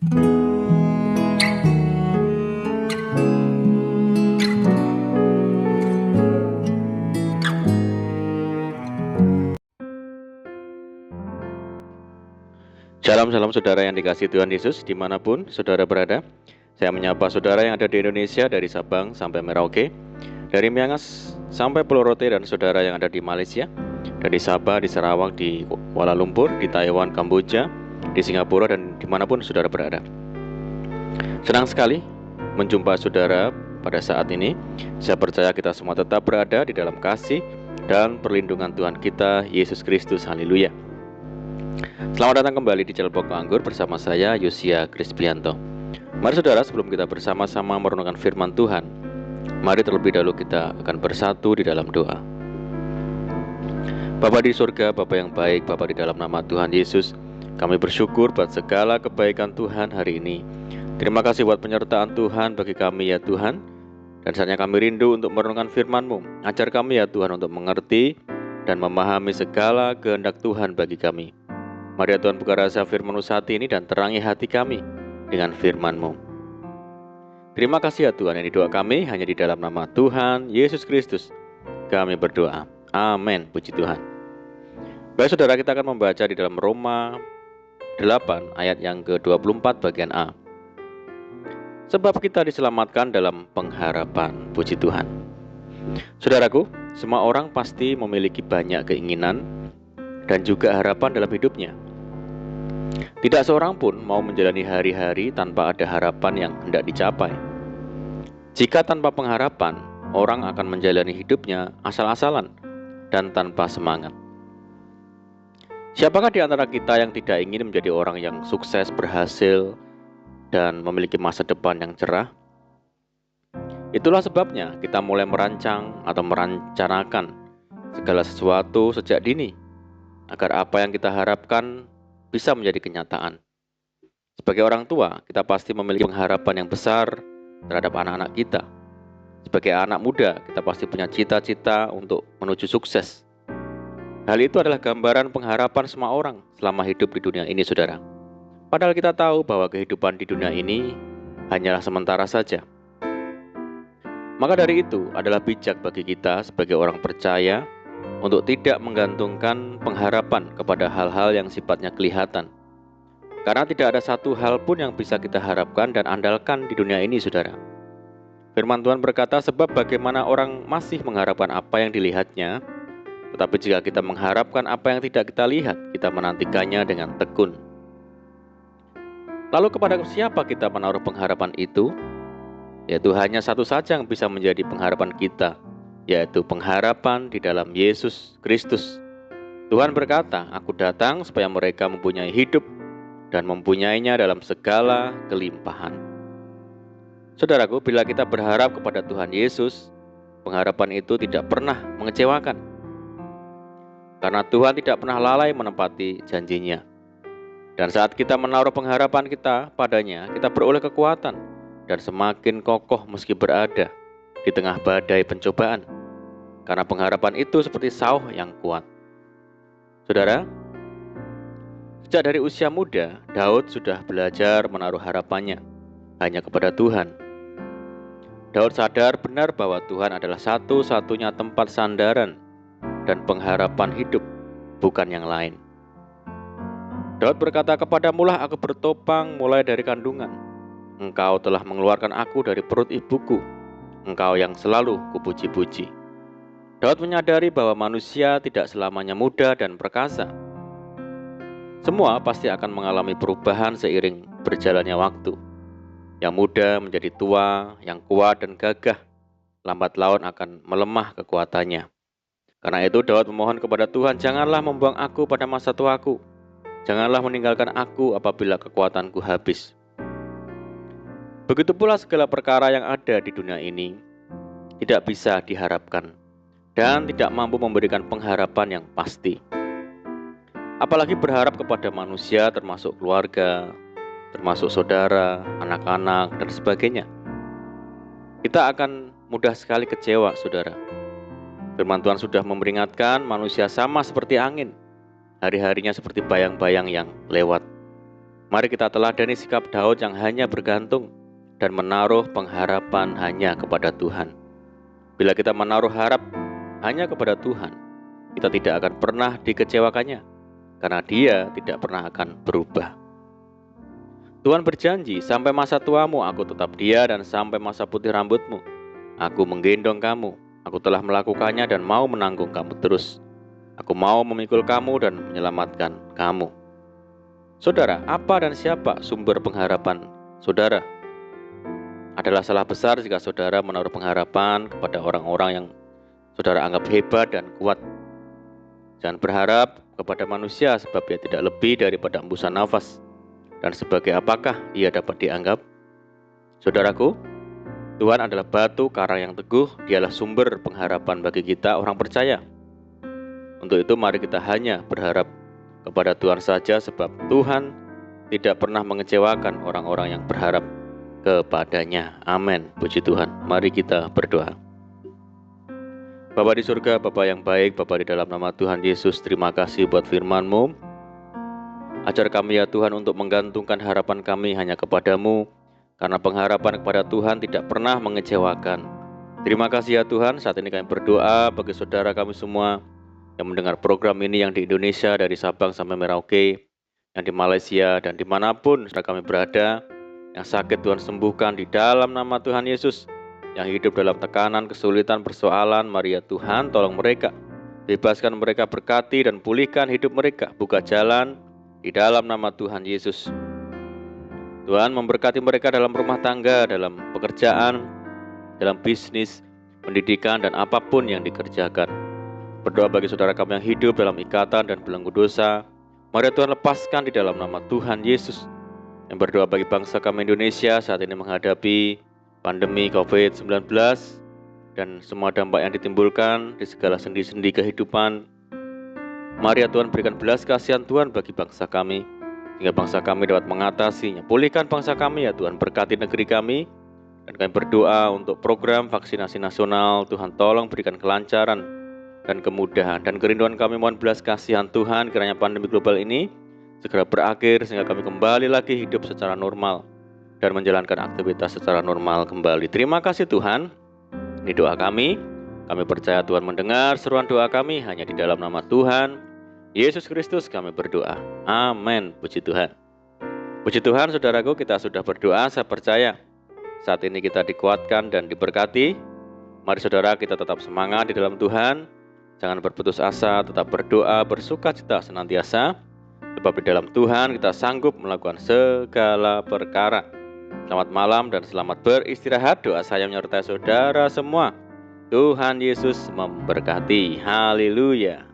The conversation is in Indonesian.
Shalom saudara yang dikasihi Tuhan Yesus dimanapun saudara berada. Saya menyapa saudara yang ada di Indonesia dari Sabang sampai Merauke, dari Miangas sampai Pulau Rote, dan saudara yang ada di Malaysia, dari Sabah, di Sarawak, di Kuala Lumpur, di Taiwan, Kamboja, di Singapura, dan dimanapun saudara berada. Senang sekali menjumpa saudara pada saat ini. Saya percaya kita semua tetap berada di dalam kasih dan perlindungan Tuhan kita Yesus Kristus. Haleluya. Selamat datang kembali di channel Pokok Anggur bersama saya Yosia Krisbianto. Mari saudara, sebelum kita bersama-sama merenungkan firman Tuhan, mari terlebih dahulu kita akan bersatu di dalam doa. Bapa di surga, Bapa yang baik, Bapa di dalam nama Tuhan Yesus, kami bersyukur buat segala kebaikan Tuhan hari ini. Terima kasih buat penyertaan Tuhan bagi kami ya Tuhan. Dan saatnya kami rindu untuk merenungkan firman-Mu. Ajar kami ya Tuhan untuk mengerti dan memahami segala kehendak Tuhan bagi kami. Mari ya Tuhan, buka rasa firman-Mu saat ini dan terangi hati kami dengan firman-Mu. Terima kasih ya Tuhan, yang doa kami hanya di dalam nama Tuhan Yesus Kristus kami berdoa. Amin. Puji Tuhan. Baik saudara, kita akan membaca di dalam Roma 8 ayat yang ke-24 bagian A. Sebab kita diselamatkan dalam pengharapan. Puji Tuhan. Saudaraku, semua orang pasti memiliki banyak keinginan dan juga harapan dalam hidupnya. Tidak seorang pun mau menjalani hari-hari tanpa ada harapan yang hendak dicapai. Jika tanpa pengharapan, orang akan menjalani hidupnya asal-asalan dan tanpa semangat. Siapakah di antara kita yang tidak ingin menjadi orang yang sukses, berhasil, dan memiliki masa depan yang cerah? Itulah sebabnya kita mulai merancang atau merencanakan segala sesuatu sejak dini, agar apa yang kita harapkan bisa menjadi kenyataan. Sebagai orang tua, kita pasti memiliki pengharapan yang besar terhadap anak-anak kita. Sebagai anak muda, kita pasti punya cita-cita untuk menuju sukses. Hal itu adalah gambaran pengharapan semua orang selama hidup di dunia ini, saudara. Padahal kita tahu bahwa kehidupan di dunia ini hanyalah sementara saja. Maka dari itu adalah bijak bagi kita sebagai orang percaya untuk tidak menggantungkan pengharapan kepada hal-hal yang sifatnya kelihatan. Karena tidak ada satu hal pun yang bisa kita harapkan dan andalkan di dunia ini, saudara. Firman Tuhan berkata, sebab bagaimana orang masih mengharapkan apa yang dilihatnya, tetapi jika kita mengharapkan apa yang tidak kita lihat, kita menantikannya dengan tekun. Lalu kepada siapa kita menaruh pengharapan itu? Yaitu hanya satu saja yang bisa menjadi pengharapan kita, yaitu pengharapan di dalam Yesus Kristus. Tuhan berkata, aku datang supaya mereka mempunyai hidup dan mempunyainya dalam segala kelimpahan. Saudaraku, bila kita berharap kepada Tuhan Yesus, pengharapan itu tidak pernah mengecewakan. Karena Tuhan tidak pernah lalai menepati janjinya. Dan saat kita menaruh pengharapan kita padanya, kita beroleh kekuatan dan semakin kokoh meski berada di tengah badai pencobaan. Karena pengharapan itu seperti sauh yang kuat. Saudara, sejak dari usia muda, Daud sudah belajar menaruh harapannya hanya kepada Tuhan. Daud sadar benar bahwa Tuhan adalah satu-satunya tempat sandaran dan pengharapan hidup, bukan yang lain. Daud berkata, kepadamulah aku bertopang mulai dari kandungan. Engkau telah mengeluarkan aku dari perut ibuku. Engkau yang selalu kupuji-puji. Daud menyadari bahwa manusia tidak selamanya muda dan perkasa. Semua pasti akan mengalami perubahan seiring berjalannya waktu. Yang muda menjadi tua, yang kuat dan gagah, lambat laun akan melemah kekuatannya. Karena itu Daud memohon kepada Tuhan, janganlah membuang aku pada masa tuaku. Janganlah meninggalkan aku apabila kekuatanku habis. Begitu pula segala perkara yang ada di dunia ini tidak bisa diharapkan dan tidak mampu memberikan pengharapan yang pasti. Apalagi berharap kepada manusia termasuk keluarga, termasuk saudara, anak-anak, dan sebagainya. Kita akan mudah sekali kecewa, saudara. Firman Tuhan sudah memperingatkan manusia sama seperti angin. Hari-harinya seperti bayang-bayang yang lewat. Mari kita teladani sikap Daud yang hanya bergantung dan menaruh pengharapan hanya kepada Tuhan. Bila kita menaruh harap hanya kepada Tuhan, kita tidak akan pernah dikecewakannya, karena Dia tidak pernah akan berubah. Tuhan berjanji, sampai masa tuamu aku tetap Dia, dan sampai masa putih rambutmu aku menggendong kamu. Aku telah melakukannya dan mau menanggung kamu terus. Aku mau memikul kamu dan menyelamatkan kamu. Saudara, apa dan siapa sumber pengharapan saudara? Adalah salah besar jika saudara menaruh pengharapan kepada orang-orang yang saudara anggap hebat dan kuat. Jangan berharap kepada manusia, sebab ia tidak lebih daripada embusan nafas. Dan sebagai apakah ia dapat dianggap? Saudaraku, Tuhan adalah batu karang yang teguh. Dialah sumber pengharapan bagi kita orang percaya. Untuk itu mari kita hanya berharap kepada Tuhan saja, sebab Tuhan tidak pernah mengecewakan orang-orang yang berharap kepadanya. Amin. Puji Tuhan. Mari kita berdoa. Bapa di surga, Bapa yang baik, Bapa di dalam nama Tuhan Yesus, terima kasih buat firman-Mu. Ajar kami ya Tuhan untuk menggantungkan harapan kami hanya kepadamu, karena pengharapan kepada Tuhan tidak pernah mengecewakan. Terima kasih ya Tuhan. Saat ini kami berdoa bagi saudara kami semua yang mendengar program ini, yang di Indonesia dari Sabang sampai Merauke, yang di Malaysia dan dimanapun saudara kami berada. Yang sakit Tuhan sembuhkan di dalam nama Tuhan Yesus. Yang hidup dalam tekanan, kesulitan, persoalan, mari ya Tuhan tolong mereka. Bebaskan mereka, berkati dan pulihkan hidup mereka. Buka jalan di dalam nama Tuhan Yesus. Tuhan memberkati mereka dalam rumah tangga, dalam pekerjaan, dalam bisnis, pendidikan, dan apapun yang dikerjakan. Berdoa bagi saudara kami yang hidup dalam ikatan dan belenggu dosa. Mari Tuhan lepaskan di dalam nama Tuhan Yesus. Yang berdoa bagi bangsa kami Indonesia saat ini menghadapi pandemi COVID-19 dan semua dampak yang ditimbulkan di segala sendi-sendi kehidupan. Mari ya Tuhan berikan belas kasihan Tuhan bagi bangsa kami, sehingga bangsa kami dapat mengatasinya. Pulihkan bangsa kami ya Tuhan, berkati negeri kami. Dan kami berdoa untuk program vaksinasi nasional. Tuhan tolong berikan kelancaran dan kemudahan, dan kerinduan kami mohon belas kasihan Tuhan, kiranya pandemi global ini segera berakhir sehingga kami kembali lagi hidup secara normal dan menjalankan aktivitas secara normal kembali. Terima kasih Tuhan. Ini doa kami. Kami percaya Tuhan mendengar seruan doa kami. Hanya di dalam nama Tuhan Yesus Kristus kami berdoa. Amin. Puji Tuhan. Puji Tuhan, saudaraku, kita sudah berdoa. Saya percaya saat ini kita dikuatkan dan diberkati. Mari saudara, kita tetap semangat di dalam Tuhan. Jangan berputus asa, tetap berdoa, bersukacita senantiasa. Sebab di dalam Tuhan kita sanggup melakukan segala perkara. Selamat malam dan selamat beristirahat. Doa saya menyertai saudara semua. Tuhan Yesus memberkati. Haleluya.